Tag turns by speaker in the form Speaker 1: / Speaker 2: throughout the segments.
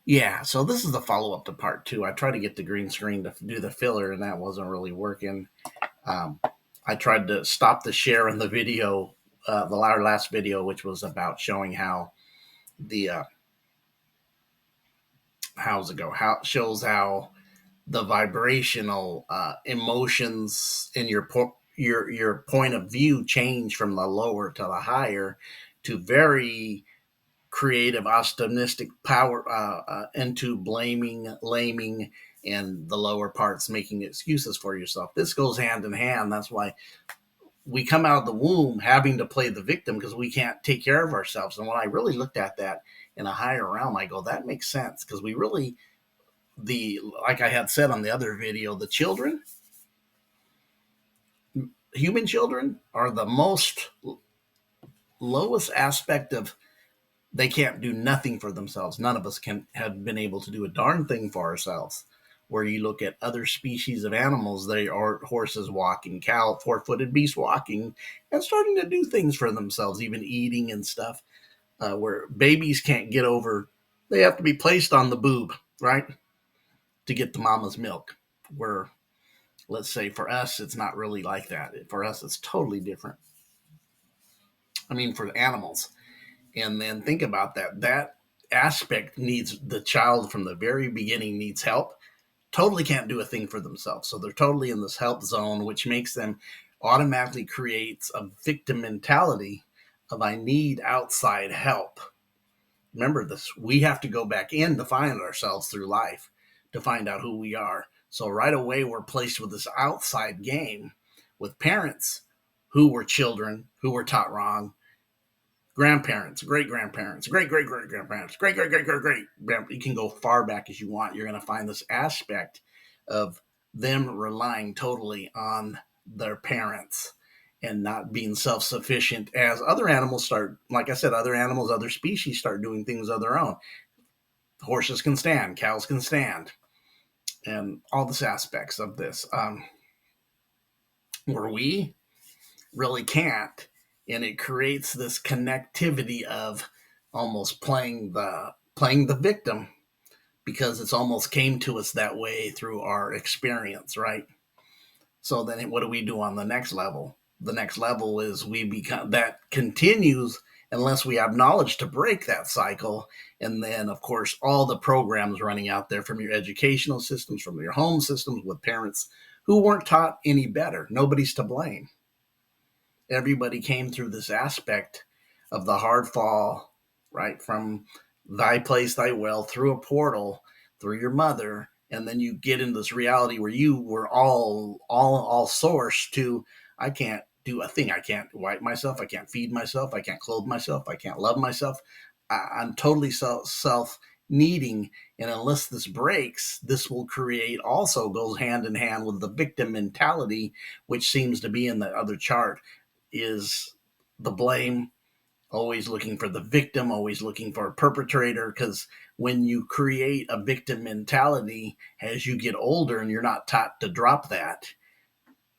Speaker 1: Yeah, so this is the follow up to part two. I tried to get the green screen to do the filler, and that wasn't really working. Um, I tried to stop the share in the video, the last video, which was about showing how the how's it go? How it shows how the vibrational emotions in your point of view change from the lower to the higher to very creative, optimistic power into blaming, laming, and the lower parts making excuses for yourself. This goes hand in hand. That's why we come out of the womb having to play the victim because we can't take care of ourselves. And when I really looked at that in a higher realm, I go, that makes sense because we really, the like I had said on the other video, the children, human children, are the most lowest aspect of they can't do nothing for themselves. None of us can have been able to do a darn thing for ourselves. Where you look at other species of animals, they are horses walking, cow, four-footed beasts walking, and starting to do things for themselves, even eating and stuff. Where babies can't get over, they have to be placed on the boob, right, to get the mama's milk. Where, let's say, for us, it's not really like that. For us, it's totally different. I mean, for the animals, and then think about that aspect needs the child from the very beginning needs help, totally can't do a thing for themselves, so they're totally in this help zone, which makes them automatically creates a victim mentality of I need outside help. Remember this, we have to go back in to find ourselves through life, to find out who we are. So right away we're placed with this outside game with parents who were children who were taught wrong, grandparents, great grandparents, great great great grandparents, great great great great great. You can go far back as you want. You're going to find this aspect of them relying totally on their parents and not being self sufficient. As other animals start, like I said, other animals, other species start doing things of their own. Horses can stand, cows can stand, and all this aspects of this. Where we really can't, and it creates this connectivity of almost playing the victim because it's almost came to us that way through our experience, right? So then what do we do on the next level? The next level is we become that continues unless we have knowledge to break that cycle. And then of course all the programs running out there from your educational systems, from your home systems with parents who weren't taught any better. Nobody's to blame. Everybody came through this aspect of the hard fall, right? From thy place, thy well, through a portal, through your mother. And then you get into this reality where you were all sourced to, I can't do a thing. I can't wipe myself. I can't feed myself. I can't clothe myself. I can't love myself. I'm totally self needing. And unless this breaks, this will create also goes hand in hand with the victim mentality, which seems to be in the other chart is the blame, always looking for the victim, always looking for a perpetrator. Because when you create a victim mentality as you get older and you're not taught to drop that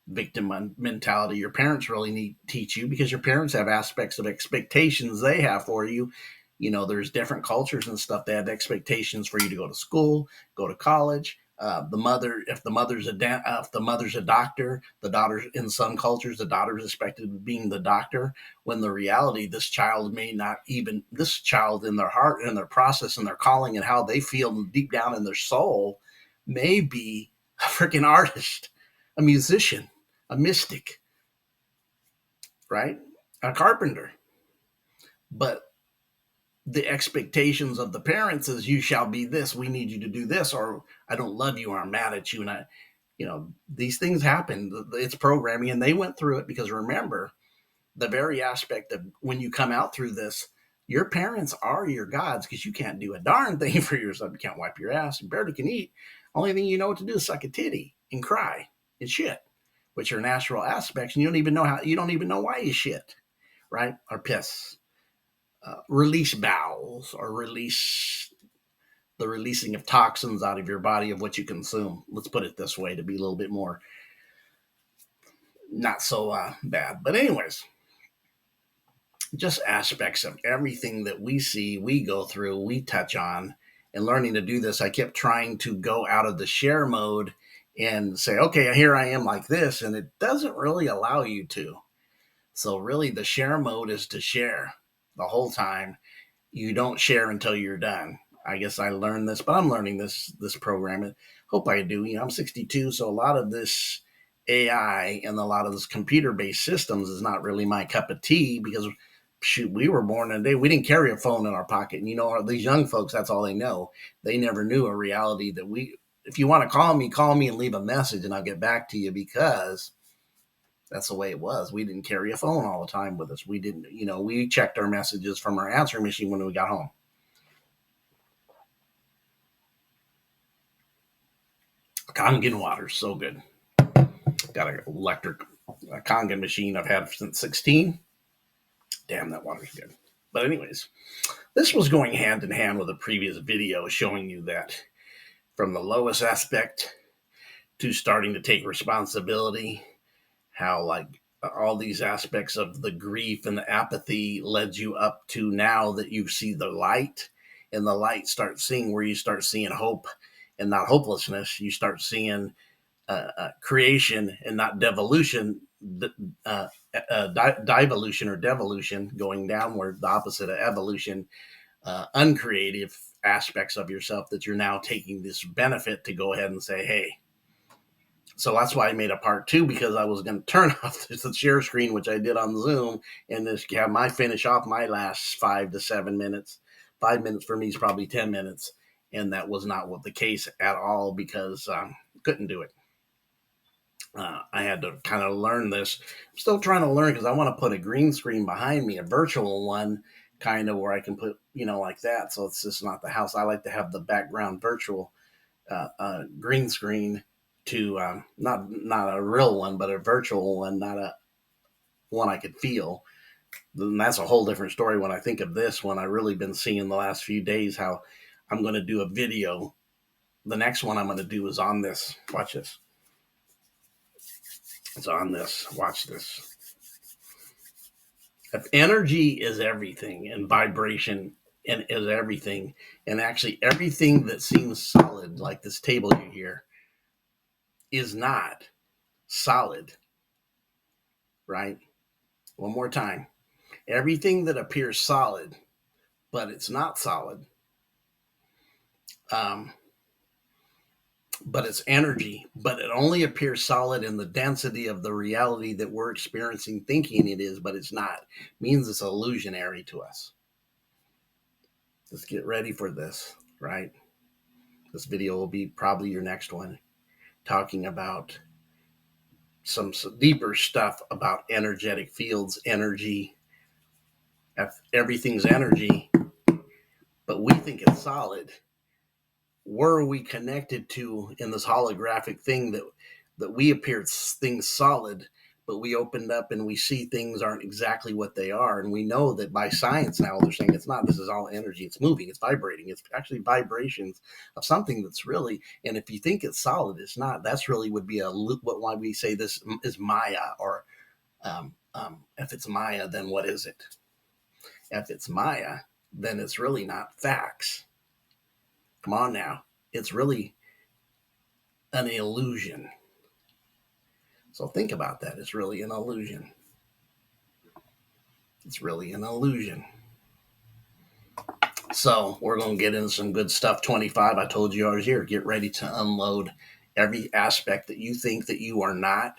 Speaker 1: victim mentality, your parents really need to teach you because your parents have aspects of expectations they have for you. You know, there's different cultures and stuff. They have expectations for you to go to school, go to college. The mother, if the mother's a doctor, the daughter in some cultures, the daughter is expected to be being the doctor. When the reality, this child may not even this child in their heart and their process and their calling and how they feel deep down in their soul may be a freaking artist, a musician, a mystic, right? A carpenter. But the expectations of the parents is you shall be this, we need you to do this, or I don't love you, or I'm mad at you. And these things happen. It's programming, and they went through it because remember, the very aspect of when you come out through this, your parents are your gods because you can't do a darn thing for yourself. You can't wipe your ass. You barely can eat. Only thing you know what to do is suck a titty and cry and shit, which are natural aspects, and you don't even know why you shit, right? Or piss. Release bowels or release the releasing of toxins out of your body of what you consume. Let's put it this way to be a little bit more not so bad. But anyways, just aspects of everything that we see, we go through, we touch on, and learning to do this, I kept trying to go out of the share mode and say, okay, here I am like this. And it doesn't really allow you to. So really the share mode is to share the whole time. You don't share until you're done. I guess I learned this, but I'm learning this program. I hope I do. I'm 62, so a lot of this AI and a lot of this computer-based systems is not really my cup of tea because shoot, we were born in a day we didn't carry a phone in our pocket. And these young folks, that's all they know. They never knew a reality that if you want to call me and leave a message and I'll get back to you, because that's the way it was. We didn't carry a phone all the time with us. We didn't, we checked our messages from our answering machine when we got home. Kangen water, so good. Got an electric Kangen machine I've had since 16. Damn, that water's good. But anyways, this was going hand in hand with a previous video showing you that from the lowest aspect to starting to take responsibility, how like all these aspects of the grief and the apathy led you up to now that you see the light, and the light starts seeing where you start seeing hope and not hopelessness. You start seeing creation and not devolution, devolution or devolution, going downward, the opposite of evolution, uncreative aspects of yourself that you're now taking this benefit to go ahead and say, hey. So that's why I made a part 2, because I was going to turn off the share screen, which I did on Zoom, and just have finish off my last 5 to 7 minutes. 5 minutes for me is probably 10 minutes. And that was not what the case at all, because couldn't do it. I had to kind of learn this. I'm still trying to learn because I want to put a green screen behind me, a virtual one, kind of where I can put, like that. So it's just not the house. I like to have the background virtual green screen to not a real one, but a virtual one, not a one I could feel. And that's a whole different story when I think of this, when I really been seeing the last few days how I'm going to do a video. The next one I'm going to do is on this. Watch this. It's on this. Watch this. If energy is everything and vibration and is everything, and actually everything that seems solid, like this table you hear, is not solid, right? One more time. Everything that appears solid, but it's not solid, um, but it's energy, but it only appears solid in the density of the reality that we're experiencing, thinking it is, but it's not. It means it's illusionary to us. Let's get ready for this, right? This video will be probably your next one, talking about some deeper stuff about energetic fields, energy. Everything's energy, but we think it's solid. Where are we connected to in this holographic thing that we appear things solid, but we opened up and we see things aren't exactly what they are. And we know that by science now, they're saying it's not. This is all energy. It's moving. It's vibrating. It's actually vibrations of something that's really, and if you think it's solid, it's not. That's really would be why we say this is Maya, or if it's Maya, then what is it? If it's Maya, then it's really not facts. Come on now. It's really an illusion. So think about that. It's really an illusion. It's really an illusion. So we're going to get into some good stuff. 25, I told you I was here. Get ready to unload every aspect that you think that you are not,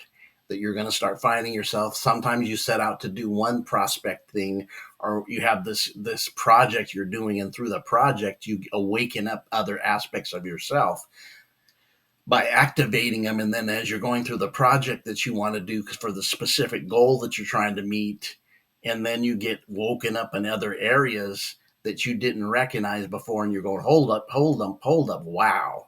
Speaker 1: that you're going to start finding yourself. Sometimes you set out to do one prospect thing, or you have this project you're doing, and through the project you awaken up other aspects of yourself by activating them. And then as you're going through the project that you want to do for the specific goal that you're trying to meet, and then you get woken up in other areas that you didn't recognize before, and you're going, hold up, wow,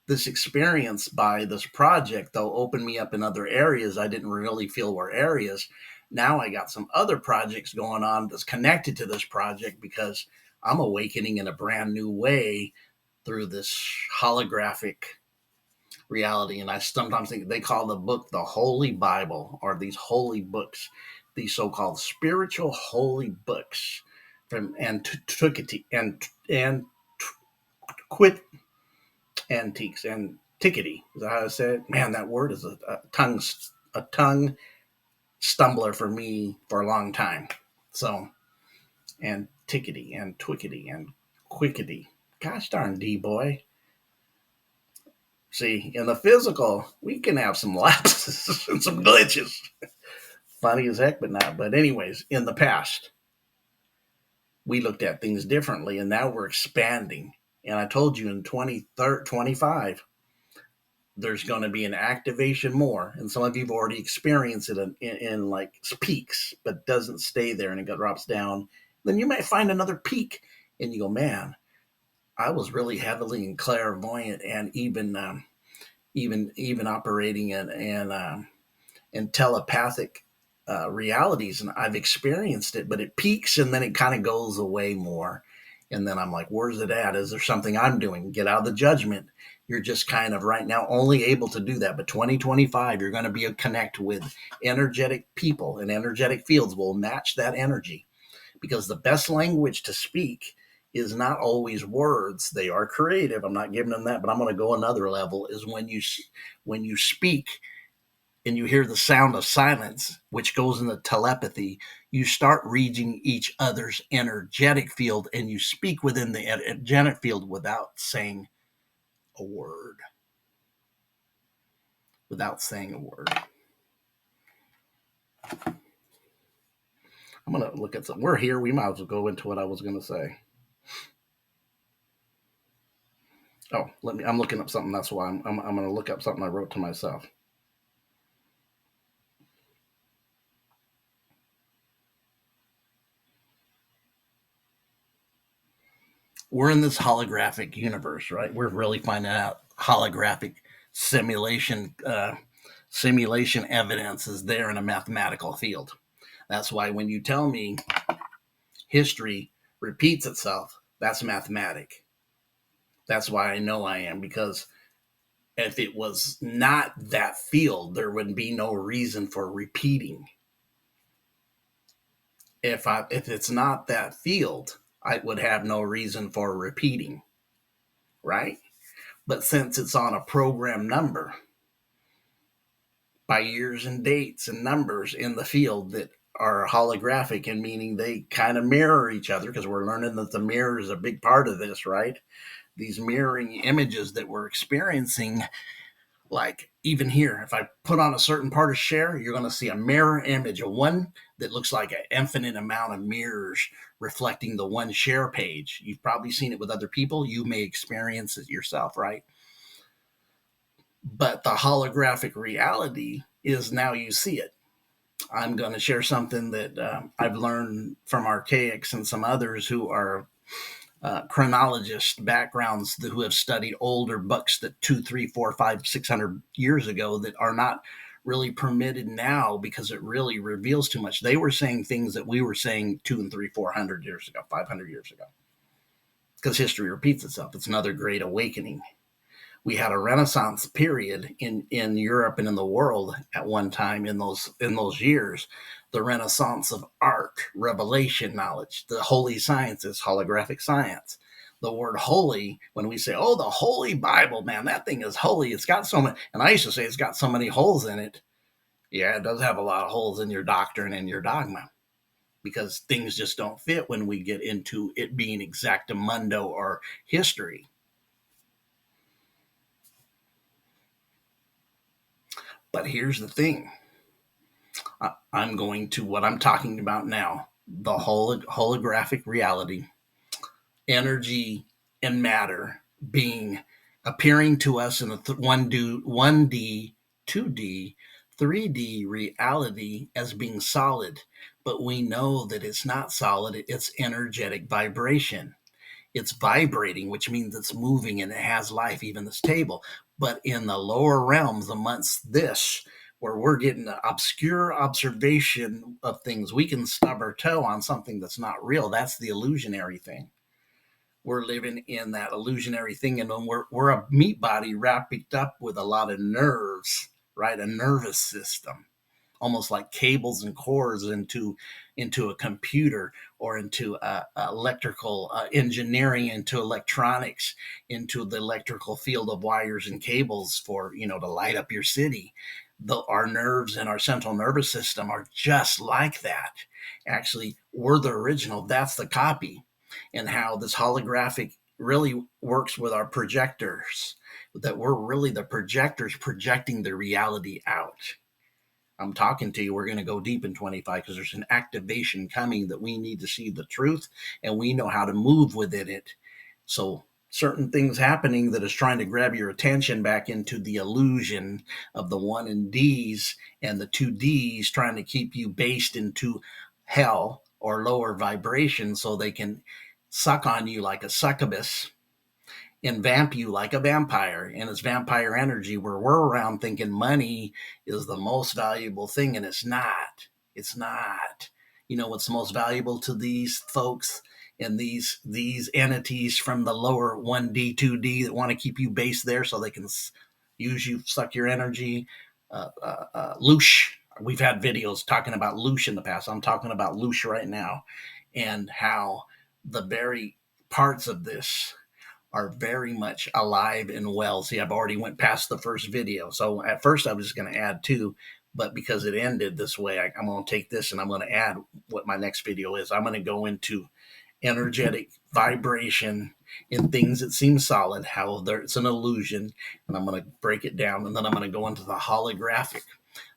Speaker 1: this experience by this project though opened me up in other areas I didn't really feel were areas. Now I got some other projects going on that's connected to this project, because I'm awakening in a brand new way through this holographic reality. And I sometimes think they call the book the Holy Bible, or these holy books, these so-called spiritual holy books from antiquity and quit antiques and tickety. Is that how I say it? Man, that word is a tongue stumbler for me for a long time. So, and tickety and twickety and quickety. Gosh darn D boy. See, in the physical, we can have some lapses and some glitches. Funny as heck, but not. But anyways, in the past, we looked at things differently, and now we're expanding. And I told you in 2025, there's going to be an activation more. And some of you have already experienced it in like peaks, but doesn't stay there and it drops down. Then you might find another peak and you go, man, I was really heavily in clairvoyant and even operating in telepathic realities, and I've experienced it, but it peaks and then it kind of goes away more. And then I'm like, where's it at? Is there something I'm doing? Get out of the judgment. You're just kind of right now only able to do that. But 2025, you're going to be a connect with energetic people, and energetic fields will match that energy, because the best language to speak is not always words. They are creative. I'm not giving them that, but I'm going to go another level. Is when you speak and you hear the sound of silence, which goes into telepathy, you start reading each other's energetic field, and you speak within the energetic field without saying a word. Without saying a word. I'm going to look at some. We're here. We might as well go into what I was going to say. Oh, I'm looking up something. That's why I'm going to look up something I wrote to myself. We're in this holographic universe, right? We're really finding out holographic simulation simulation evidence is there in a mathematical field. That's why when you tell me history repeats itself, that's mathematic. That's why I know I am, because if it was not that field, there would be no reason for repeating. If it's not that field, I would have no reason for repeating, right? But since it's on a program number by years and dates and numbers in the field that are holographic, and meaning they kind of mirror each other, because we're learning that the mirror is a big part of this, right? These mirroring images that we're experiencing, like even here, if I put on a certain part of share, you're going to see a mirror image, a one that looks like an infinite amount of mirrors reflecting the one share page. You've probably seen it with other people. You may experience it yourself, right? But the holographic reality is now you see it. I'm going to share something that I've learned from Archaics and some others who are chronologist backgrounds who have studied older books that 2, 3, 4, 5, 600 years ago that are not really permitted now, because it really reveals too much. They were saying things that we were saying 2 and 3, 400 years ago, 500 years ago, because history repeats itself. It's another great awakening. We had a Renaissance period in Europe and in the world at one time in those years. The Renaissance of art, revelation knowledge, the holy sciences, holographic science. The word holy, when we say, oh, the Holy Bible, man, that thing is holy. It's got so many, and I used to say it's got so many holes in it. Yeah, it does have a lot of holes in your doctrine and your dogma, because things just don't fit when we get into it being exactamundo or history. But here's the thing. I'm going to what I'm talking about now, the holographic reality, energy and matter being appearing to us in a 1D, 2D, 3D reality as being solid. But we know that it's not solid, it's energetic vibration. It's vibrating, which means it's moving and it has life, even this table. But in the lower realms, amongst this, where we're getting an obscure observation of things, we can stub our toe on something that's not real. That's the illusionary thing. We're living in that illusionary thing, and when we're a meat body wrapped up with a lot of nerves, right? A nervous system, almost like cables and cords into a computer or into electrical engineering, into electronics, into the electrical field of wires and cables for, to light up your city. Our nerves and our central nervous system are just like that. Actually, we're the original. That's the copy. And how this holographic really works with our projectors, that we're really the projectors projecting the reality out. I'm talking to you. We're going to go deep in 25 because there's an activation coming that we need to see the truth and we know how to move within it. So, certain things happening that is trying to grab your attention back into the illusion of the 1 and D's and the 2 D's, trying to keep you based into hell or lower vibration so they can suck on you like a succubus and vamp you like a vampire. And it's vampire energy where we're around thinking money is the most valuable thing, and it's not. It's not. You know what's most valuable to these folks and these entities from the lower 1D, 2D that want to keep you based there so they can use you, suck your energy. Loosh. We've had videos talking about loosh in the past. I'm talking about loosh right now, and how the very parts of this are very much alive and well. See, I've already went past the first video. So at first I was just going to add 2, but because it ended this way, I'm going to take this and I'm going to add what my next video is. I'm going to go into energetic vibration in things that seem solid, how it's an illusion, and I'm going to break it down, and then I'm going to go into the holographic,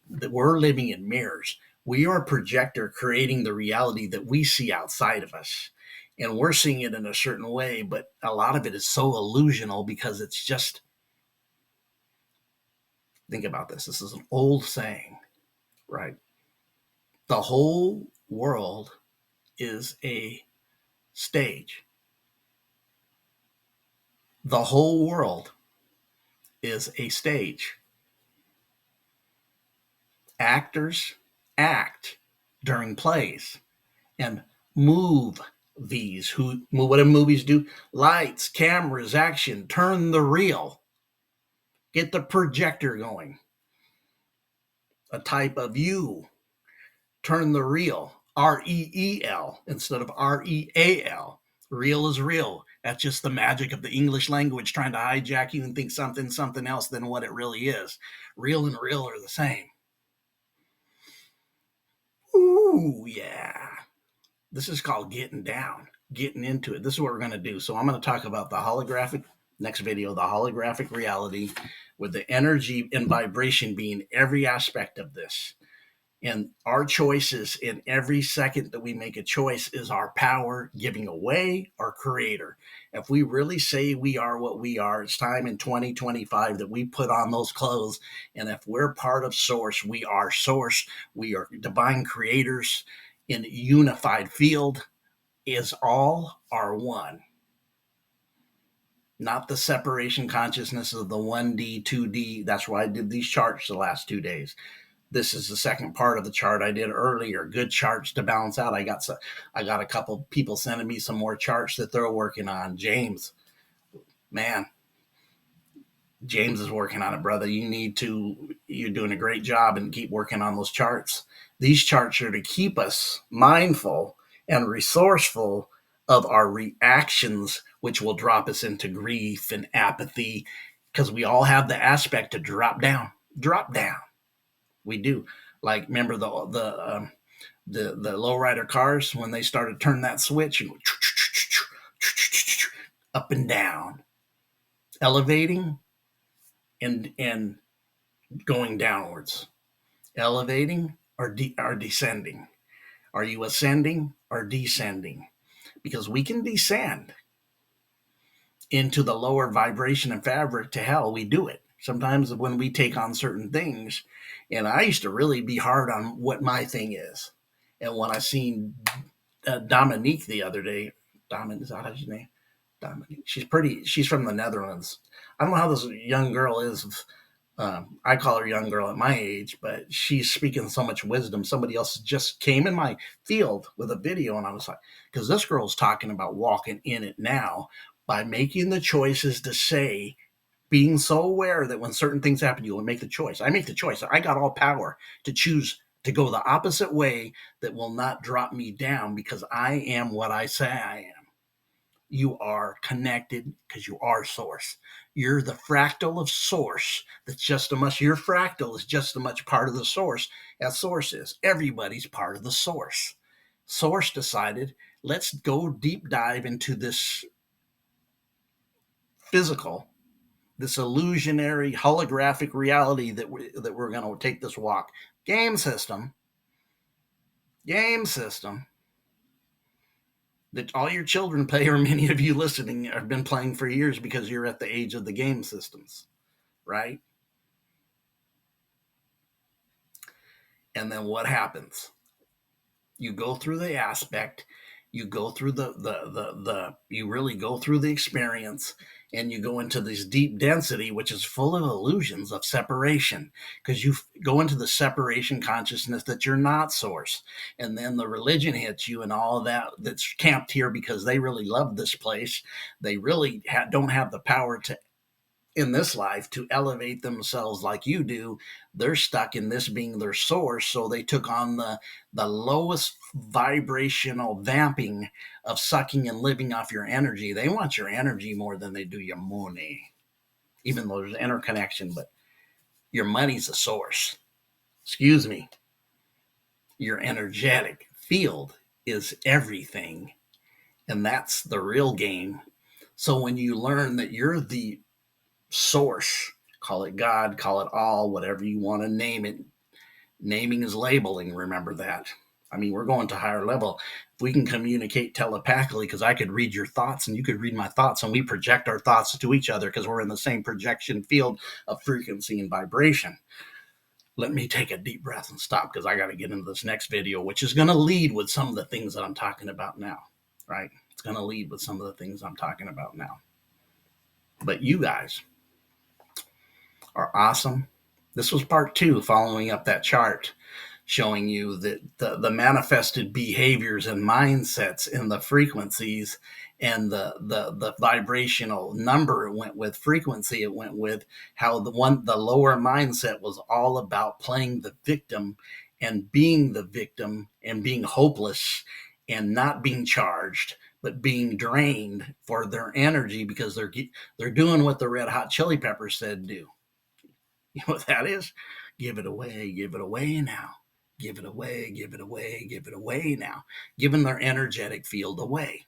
Speaker 1: that we're living in mirrors. We are a projector creating the reality that we see outside of us. And we're seeing it in a certain way, but a lot of it is so illusional because it's just, think about this. This is an old saying, right? The whole world is a stage. The whole world is a stage. Actors act during plays and move these. What do movies do? Lights, cameras, action, turn the reel, get the projector going. A type of you, turn the reel, REEL instead of REAL. Real is real. That's just the magic of the English language trying to hijack you and think something else than what it really is. Real and real are the same. Ooh, yeah. This is called getting down, getting into it. This is what we're going to do. So I'm going to talk about the holographic, next video, the holographic reality, with the energy and vibration being every aspect of this. And our choices in every second that we make a choice is our power giving away our creator. If we really say we are what we are, it's time in 2025 that we put on those clothes. And if we're part of source, we are source. We are divine creators in a unified field, is all are one. Not the separation consciousness of the 1D, 2D. That's why I did these charts the last 2 days. This is the second part of the chart I did earlier. Good charts to balance out. I got a couple people sending me some more charts that they're working on. James is working on it, brother. You're doing a great job, and keep working on those charts. These charts are to keep us mindful and resourceful of our reactions, which will drop us into grief and apathy, because we all have the aspect to drop down. We do. Like, remember the lowrider cars when they started turning that switch and up and down, elevating and going downwards, elevating or descending. Are you ascending or descending? Because we can descend into the lower vibration and fabric to hell. We do it sometimes when we take on certain things. And I used to really be hard on what my thing is. And when I seen Dominique the other day, is that his name? Dominique. She's from the Netherlands. I don't know how this young girl is. I call her young girl at my age, but she's speaking so much wisdom. Somebody else just came in my field with a video, and I was like, because this girl's talking about walking in it now by making the choices to say, being so aware that when certain things happen, you will make the choice. I make the choice. I got all power to choose to go the opposite way that will not drop me down because I am what I say I am. You are connected because you are source. You're the fractal of source. That's just as much, your fractal is just as much part of the source as source is. Everybody's part of the source. Source decided, let's go deep dive into this physical, this illusionary holographic reality that we're going to take this walk. Game system that all your children play, or many of you listening have been playing for years because you're at the age of the game systems, right? And then what happens? You go through the aspect, you go through you really go through the experience, and you go into this deep density, which is full of illusions of separation, because you go into the separation consciousness that you're not source. And then the religion hits you and all of that's camped here because they really love this place. They really don't have the power to in this life to elevate themselves like you do. They're stuck in this being their source, so they took on the lowest vibrational vamping of sucking and living off your energy. They want your energy more than they do your money, even though there's interconnection. But your money's a source. Excuse me. Your energetic field is everything, and that's the real game. So when you learn that you're the source, call it God, call it all, whatever you want to name it. Naming is labeling, remember that. I mean, we're going to higher level. If we can communicate telepathically, because I could read your thoughts and you could read my thoughts, and we project our thoughts to each other because we're in the same projection field of frequency and vibration. Let me take a deep breath and stop because I got to get into this next video, which is going to lead with some of the things that I'm talking about now, right? It's going to lead with some of the things I'm talking about now. But you guys are awesome. This was part 2, following up that chart, showing you that the manifested behaviors and mindsets and the frequencies and the vibrational number it went with, frequency it went with, how the lower mindset was all about playing the victim and being the victim and being hopeless and not being charged but being drained for their energy because they're doing what the Red Hot Chili Peppers said do. You know what that is? Give it away now. Give it away, give it away, give it away now. Giving their energetic field away.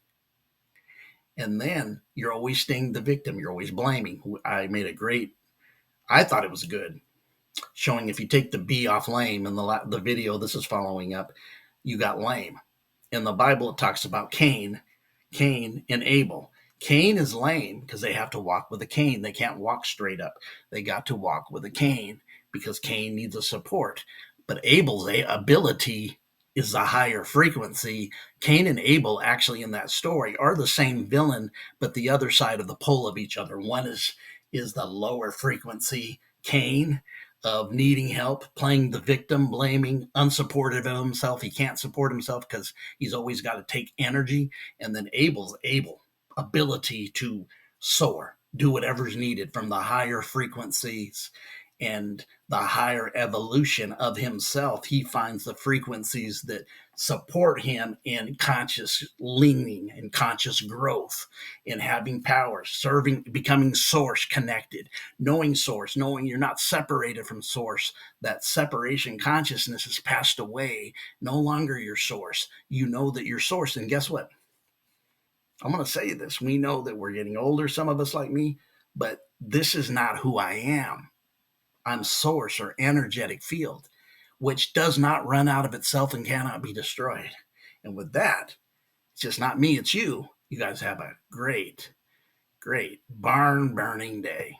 Speaker 1: And then you're always staying the victim. You're always blaming. I thought it was good, showing if you take the B off lame in the video this is following up, you got lame. In the Bible, it talks about Cain and Abel. Cain is lame because they have to walk with a cane. They can't walk straight up. They got to walk with a cane because Cain needs a support. But Abel's ability is a higher frequency. Cain and Abel actually in that story are the same villain, but the other side of the pole of each other. One is the lower frequency Cain of needing help, playing the victim, blaming, unsupportive of himself. He can't support himself because he's always got to take energy. And then Abel's ability to soar, do whatever's needed from the higher frequencies and the higher evolution of himself. He finds the frequencies that support him in conscious leaning and conscious growth, in having power, serving, becoming source connected, knowing source, knowing you're not separated from source. That separation consciousness has passed away. No longer your source. You know that you're source. And guess what? I'm going to say this. We know that we're getting older, some of us like me, but this is not who I am. I'm source or energetic field, which does not run out of itself and cannot be destroyed. And with that, it's just not me, it's you. You guys have a great, great barn burning day.